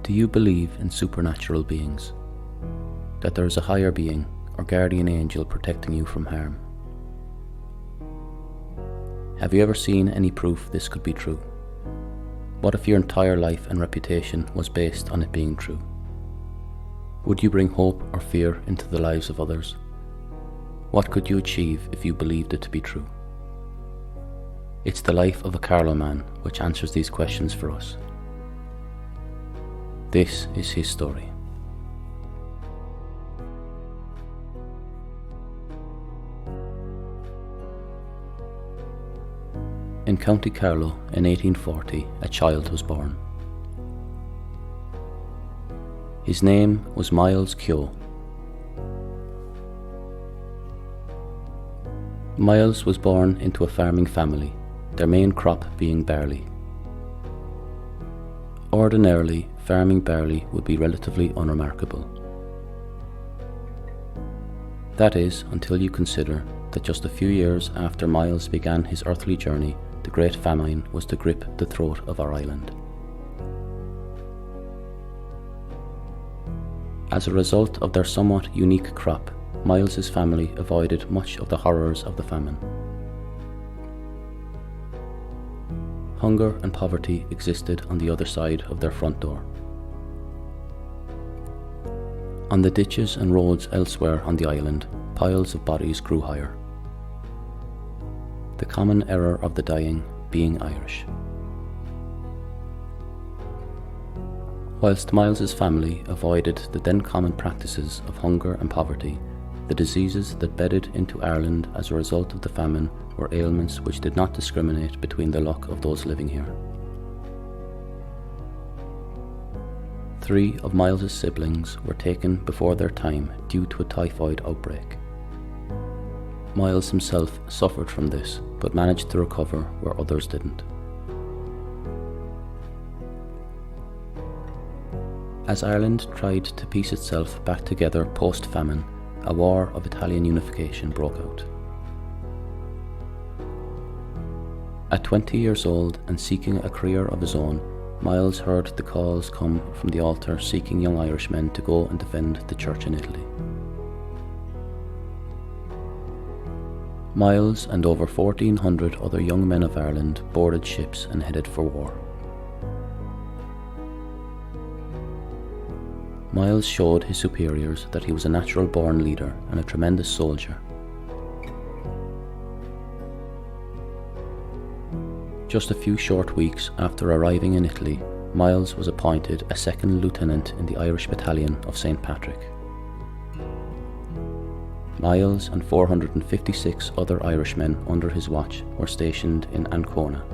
Do you believe in supernatural beings? That there is a higher being or guardian angel protecting you from harm? Have you ever seen any proof this could be true? What if your entire life and reputation was based on it being true? Would you bring hope or fear into the lives of others? What could you achieve if you believed it to be true? It's the life of a Carlow man which answers these questions for us. This is his story. In County Carlow in 1840, a child was born. His name was Miles Keogh. Miles was born into a farming family, their main crop being barley. Ordinarily, farming barley would be relatively unremarkable. That is, until you consider that just a few years after Miles began his earthly journey, the Great Famine was to grip the throat of our island. As a result of their somewhat unique crop, Miles's family avoided much of the horrors of the famine. Hunger and poverty existed on the other side of their front door. On the ditches and roads elsewhere on the island, piles of bodies grew higher. The common error of the dying being Irish. Whilst Miles's family avoided the then common practices of hunger and poverty, the diseases that bedded into Ireland as a result of the famine were ailments which did not discriminate between the luck of those living here. 3 of Miles's siblings were taken before their time due to a typhoid outbreak. Miles himself suffered from this, but managed to recover where others didn't. As Ireland tried to piece itself back together post-famine, a war of Italian unification broke out. At 20 years old and seeking a career of his own, Miles heard the calls come from the altar seeking young Irishmen to go and defend the church in Italy. Miles and over 1,400 other young men of Ireland boarded ships and headed for war. Miles showed his superiors that he was a natural-born leader and a tremendous soldier. Just a few short weeks after arriving in Italy, Miles was appointed a second lieutenant in the Irish Battalion of St. Patrick. Miles and 456 other Irishmen under his watch were stationed in Ancona.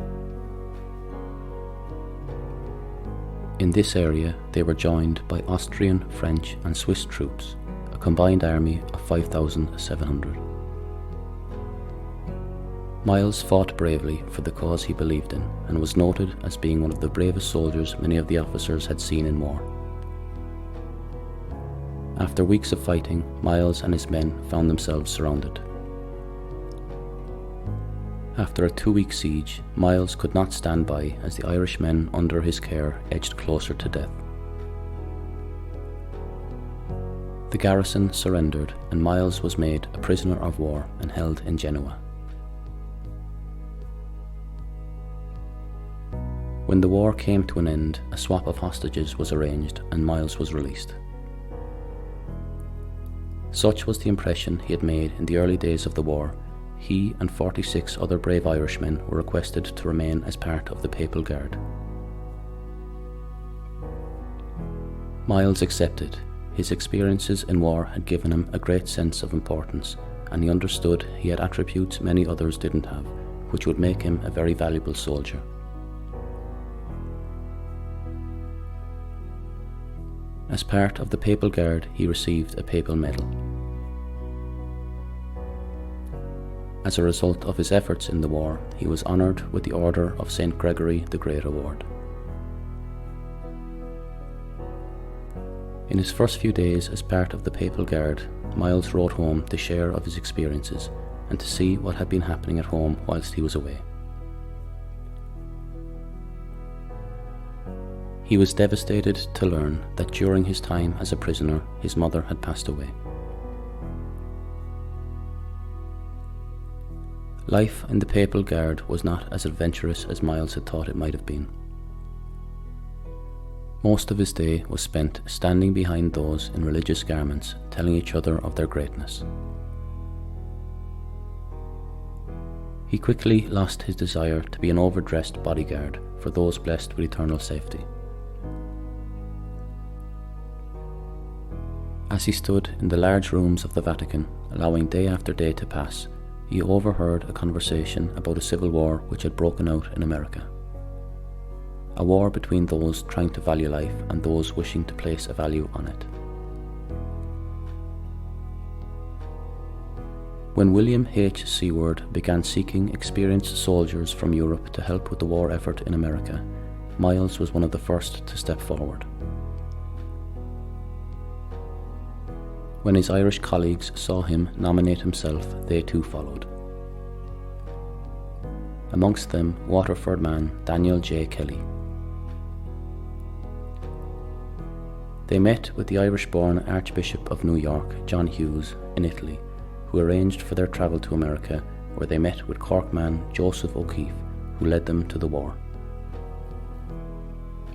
In this area, they were joined by Austrian, French and Swiss troops, a combined army of 5,700. Miles fought bravely for the cause he believed in and was noted as being one of the bravest soldiers many of the officers had seen in war. After weeks of fighting, Miles and his men found themselves surrounded. After a 2-week siege, Miles could not stand by as the Irishmen under his care edged closer to death. The garrison surrendered and Miles was made a prisoner of war and held in Genoa. When the war came to an end, a swap of hostages was arranged and Miles was released. Such was the impression he had made in the early days of the war, he and 46 other brave Irishmen were requested to remain as part of the Papal Guard. Miles accepted. His experiences in war had given him a great sense of importance, and he understood he had attributes many others didn't have, which would make him a very valuable soldier. As part of the Papal Guard, he received a papal medal. As a result of his efforts in the war, he was honoured with the Order of St. Gregory the Great Award. In his first few days as part of the Papal Guard, Miles wrote home to share of his experiences and to see what had been happening at home whilst he was away. He was devastated to learn that during his time as a prisoner, his mother had passed away. Life in the Papal Guard was not as adventurous as Miles had thought it might have been. Most of his day was spent standing behind those in religious garments, telling each other of their greatness. He quickly lost his desire to be an overdressed bodyguard for those blessed with eternal safety. As he stood in the large rooms of the Vatican, allowing day after day to pass, he overheard a conversation about a civil war which had broken out in America. A war between those trying to value life and those wishing to place a value on it. When William H. Seward began seeking experienced soldiers from Europe to help with the war effort in America, Miles was one of the first to step forward. When his Irish colleagues saw him nominate himself, they too followed. Amongst them, Waterford man Daniel J. Kelly. They met with the Irish-born Archbishop of New York, John Hughes, in Italy, who arranged for their travel to America, where they met with Cork man Joseph O'Keefe, who led them to the war.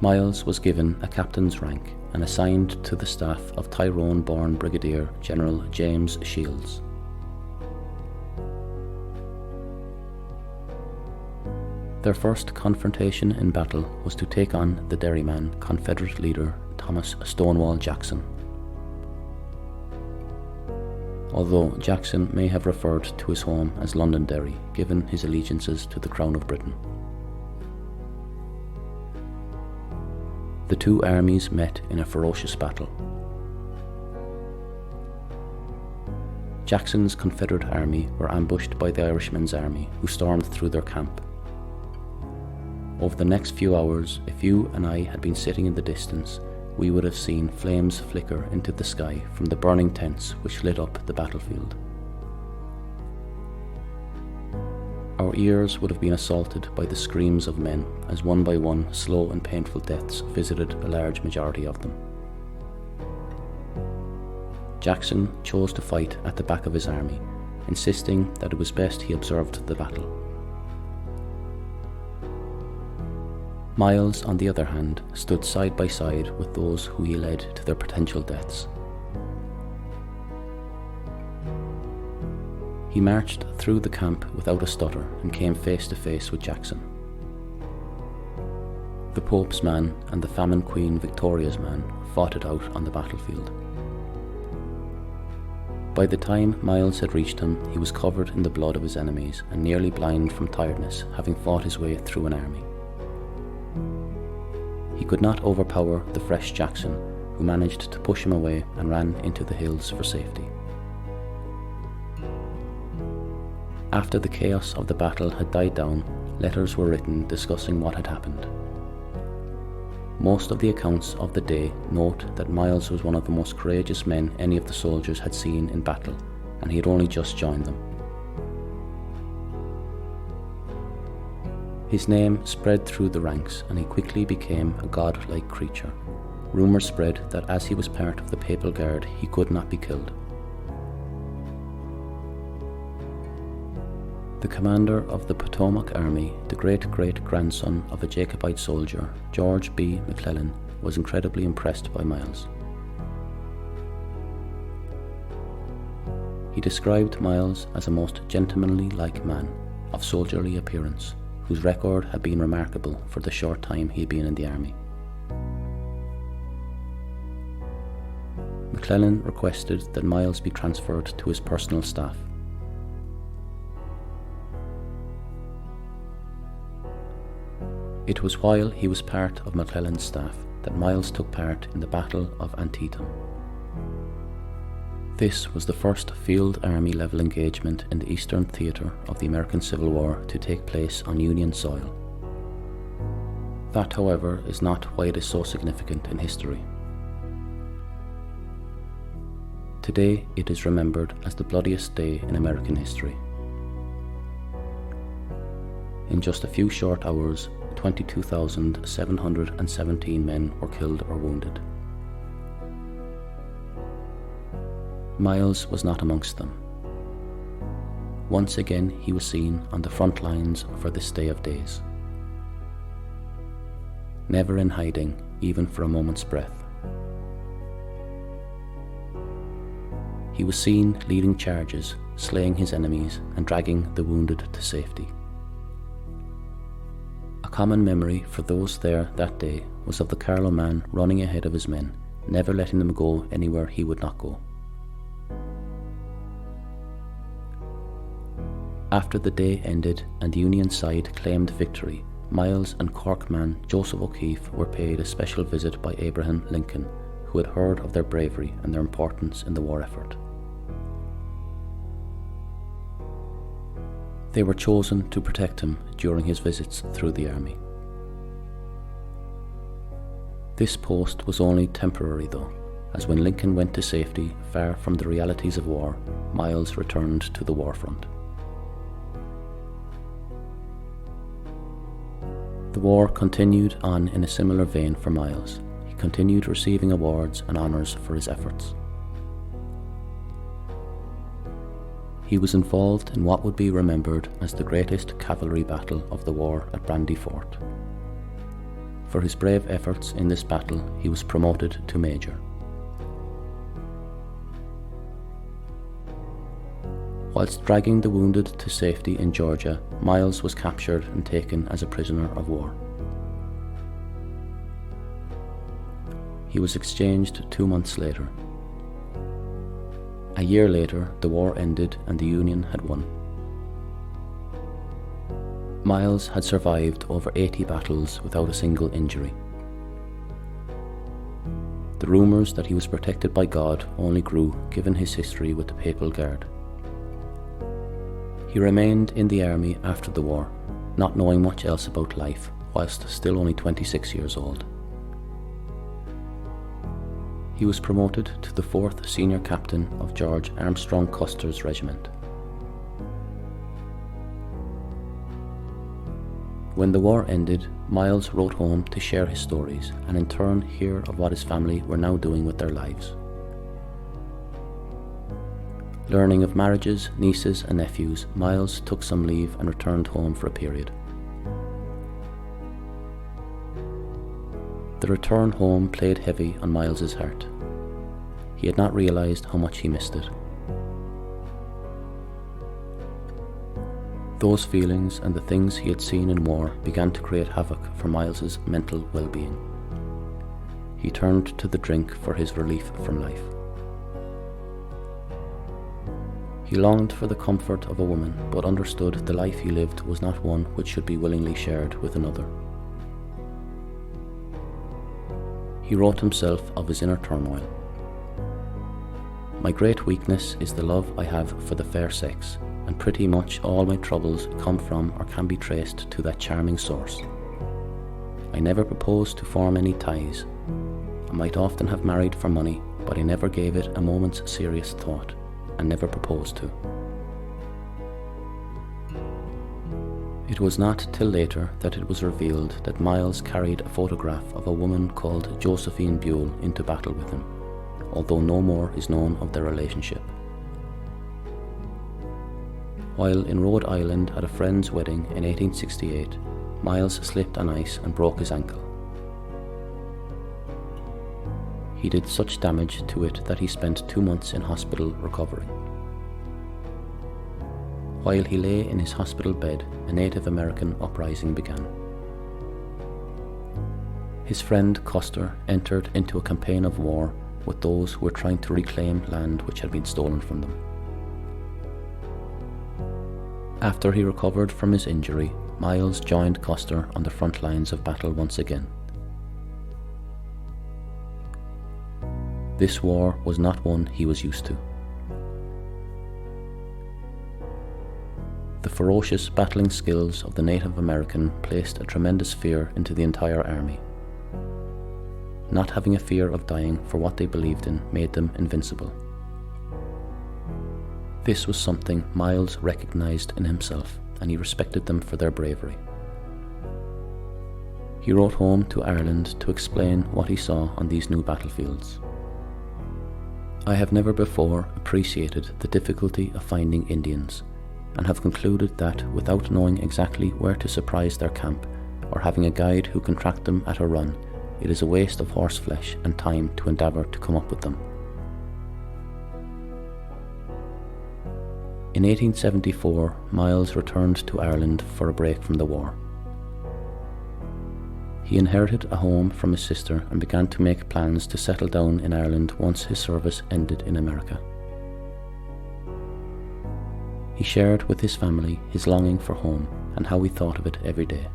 Miles was given a captain's rank and assigned to the staff of Tyrone-born Brigadier General James Shields. Their first confrontation in battle was to take on the Derryman Confederate leader Thomas Stonewall Jackson. Although Jackson may have referred to his home as Londonderry, given his allegiances to the Crown of Britain. The two armies met in a ferocious battle. Jackson's Confederate army were ambushed by the Irishmen's army, who stormed through their camp. Over the next few hours, if you and I had been sitting in the distance, we would have seen flames flicker into the sky from the burning tents which lit up the battlefield. Our ears would have been assaulted by the screams of men as one by one slow and painful deaths visited a large majority of them. Jackson chose to fight at the back of his army, insisting that it was best he observed the battle. Miles, on the other hand, stood side by side with those who he led to their potential deaths. He marched through the camp without a stutter and came face to face with Jackson. The Pope's man and the famine queen Victoria's man fought it out on the battlefield. By the time Miles had reached him, he was covered in the blood of his enemies and nearly blind from tiredness, having fought his way through an army. He could not overpower the fresh Jackson, who managed to push him away and ran into the hills for safety. After the chaos of the battle had died down, letters were written discussing what had happened. Most of the accounts of the day note that Miles was one of the most courageous men any of the soldiers had seen in battle, and he had only just joined them. His name spread through the ranks, and he quickly became a god-like creature. Rumours spread that as he was part of the Papal Guard, he could not be killed. The commander of the Potomac Army, the great-great-grandson of a Jacobite soldier, George B. McClellan, was incredibly impressed by Miles. He described Miles as a most gentlemanly-like man, of soldierly appearance, whose record had been remarkable for the short time he had been in the army. McClellan requested that Miles be transferred to his personal staff. It was while he was part of McClellan's staff that Miles took part in the Battle of Antietam. This was the first field army level engagement in the Eastern Theatre of the American Civil War to take place on Union soil. That, however, is not why it is so significant in history. Today it is remembered as the bloodiest day in American history. In just a few short hours, 22,717 men were killed or wounded. Miles was not amongst them. Once again he was seen on the front lines for this day of days. Never in hiding, even for a moment's breath. He was seen leading charges, slaying his enemies and dragging the wounded to safety. A common memory for those there that day was of the Carlow man running ahead of his men, never letting them go anywhere he would not go. After the day ended and the Union side claimed victory, Miles and Cork man Joseph O'Keefe were paid a special visit by Abraham Lincoln, who had heard of their bravery and their importance in the war effort. They were chosen to protect him during his visits through the army. This post was only temporary though, as when Lincoln went to safety far from the realities of war, Miles returned to the war front. The war continued on in a similar vein for Miles. He continued receiving awards and honours for his efforts. He was involved in what would be remembered as the greatest cavalry battle of the war at Brandy Fort. For his brave efforts in this battle, he was promoted to Major. Whilst dragging the wounded to safety in Georgia, Miles was captured and taken as a prisoner of war. He was exchanged 2 months later. A year later, the war ended and the Union had won. Miles had survived over 80 battles without a single injury. The rumours that he was protected by God only grew given his history with the Papal Guard. He remained in the army after the war, not knowing much else about life, whilst still only 26 years old. He was promoted to the 4th Senior Captain of George Armstrong Custer's Regiment. When the war ended, Miles wrote home to share his stories and in turn hear of what his family were now doing with their lives. Learning of marriages, nieces and nephews, Miles took some leave and returned home for a period. The return home played heavy on Miles's heart. He had not realised how much he missed it. Those feelings and the things he had seen in war began to create havoc for Miles's mental well-being. He turned to the drink for his relief from life. He longed for the comfort of a woman, but understood the life he lived was not one which should be willingly shared with another. He wrote himself of his inner turmoil. My great weakness is the love I have for the fair sex, and pretty much all my troubles come from or can be traced to that charming source. I never proposed to form any ties. I might often have married for money, but I never gave it a moment's serious thought, and never proposed to. It was not till later that it was revealed that Miles carried a photograph of a woman called Josephine Buell into battle with him, although no more is known of their relationship. While in Rhode Island at a friend's wedding in 1868, Miles slipped on ice and broke his ankle. He did such damage to it that he spent 2 months in hospital recovering. While he lay in his hospital bed, a Native American uprising began. His friend Custer entered into a campaign of war with those who were trying to reclaim land which had been stolen from them. After he recovered from his injury, Miles joined Custer on the front lines of battle once again. This war was not one he was used to. The ferocious battling skills of the Native American placed a tremendous fear into the entire army. Not having a fear of dying for what they believed in made them invincible. This was something Miles recognized in himself, and he respected them for their bravery. He wrote home to Ireland to explain what he saw on these new battlefields. I have never before appreciated the difficulty of finding Indians, and have concluded that without knowing exactly where to surprise their camp, or having a guide who can track them at a run, it is a waste of horseflesh and time to endeavour to come up with them. In 1874, Miles returned to Ireland for a break from the war. He inherited a home from his sister and began to make plans to settle down in Ireland once his service ended in America. He shared with his family his longing for home and how he thought of it every day.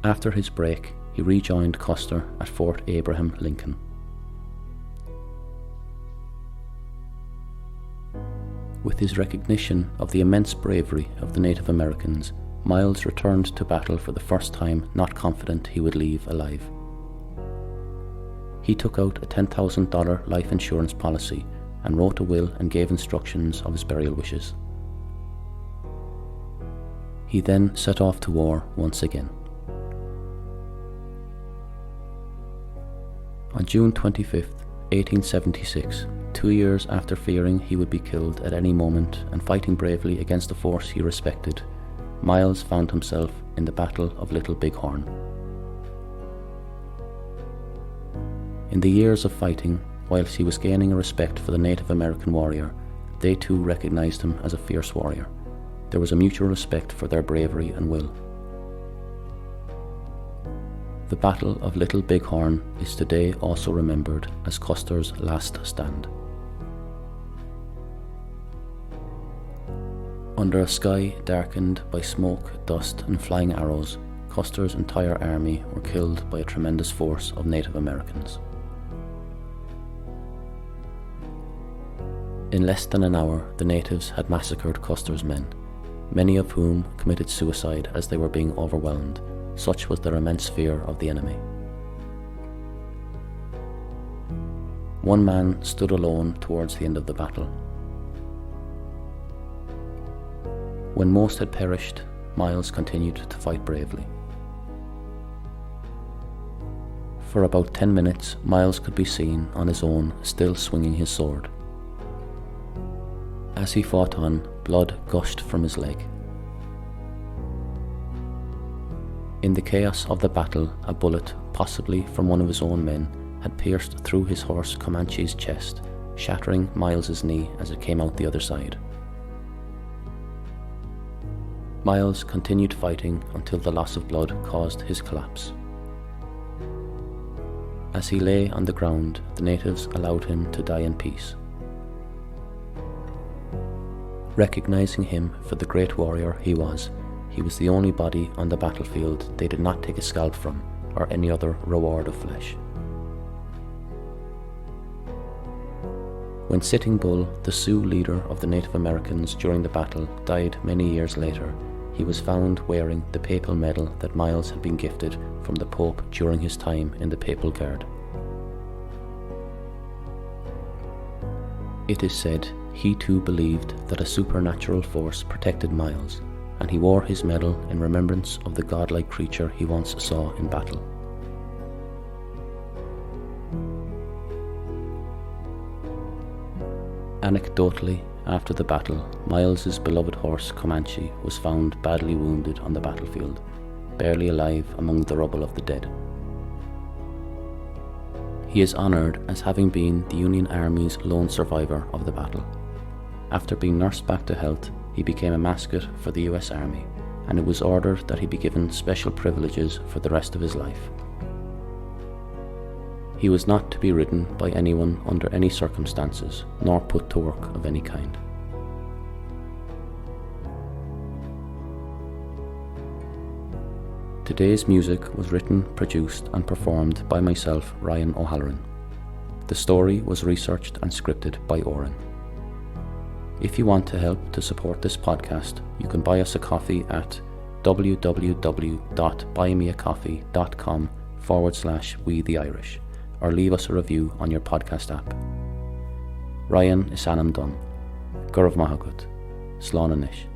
After his break, he rejoined Custer at Fort Abraham Lincoln. With his recognition of the immense bravery of the Native Americans, Miles returned to battle for the first time, not confident he would leave alive. He took out a $10,000 life insurance policy and wrote a will and gave instructions of his burial wishes. He then set off to war once again. On June 25, 1876, 2 years after fearing he would be killed at any moment and fighting bravely against a force he respected, Miles found himself in the Battle of Little Big Horn. In the years of fighting, whilst he was gaining a respect for the Native American warrior, they too recognized him as a fierce warrior. There was a mutual respect for their bravery and will. The Battle of Little Big Horn is today also remembered as Custer's last stand. Under a sky darkened by smoke, dust and flying arrows, Custer's entire army were killed by a tremendous force of Native Americans. In less than an hour, the natives had massacred Custer's men, many of whom committed suicide as they were being overwhelmed. Such was their immense fear of the enemy. One man stood alone towards the end of the battle. When most had perished, Miles continued to fight bravely. For about 10 minutes, Miles could be seen on his own, still swinging his sword. As he fought on, blood gushed from his leg. In the chaos of the battle, a bullet, possibly from one of his own men, had pierced through his horse Comanche's chest, shattering Miles's knee as it came out the other side. Miles continued fighting until the loss of blood caused his collapse. As he lay on the ground, the natives allowed him to die in peace. Recognizing him for the great warrior he was the only body on the battlefield they did not take a scalp from or any other reward of flesh. When Sitting Bull, the Sioux leader of the Native Americans during the battle, died many years later, he was found wearing the papal medal that Miles had been gifted from the Pope during his time in the Papal Guard. It is said he too believed that a supernatural force protected Miles, and he wore his medal in remembrance of the godlike creature he once saw in battle. Anecdotally, after the battle, Miles's beloved horse Comanche was found badly wounded on the battlefield, barely alive among the rubble of the dead. He is honoured as having been the Union Army's lone survivor of the battle. After being nursed back to health, he became a mascot for the US Army, and it was ordered that he be given special privileges for the rest of his life. He was not to be ridden by anyone under any circumstances, nor put to work of any kind. Today's music was written, produced and performed by myself, Ryan O'Halloran. The story was researched and scripted by Oren. If you want to help to support this podcast, you can buy us a coffee at www.buymeacoffee.com/WeTheIrish or leave us a review on your podcast app. Ryan is Sanam Dunn. Gurav Mahagut. Slán Anish.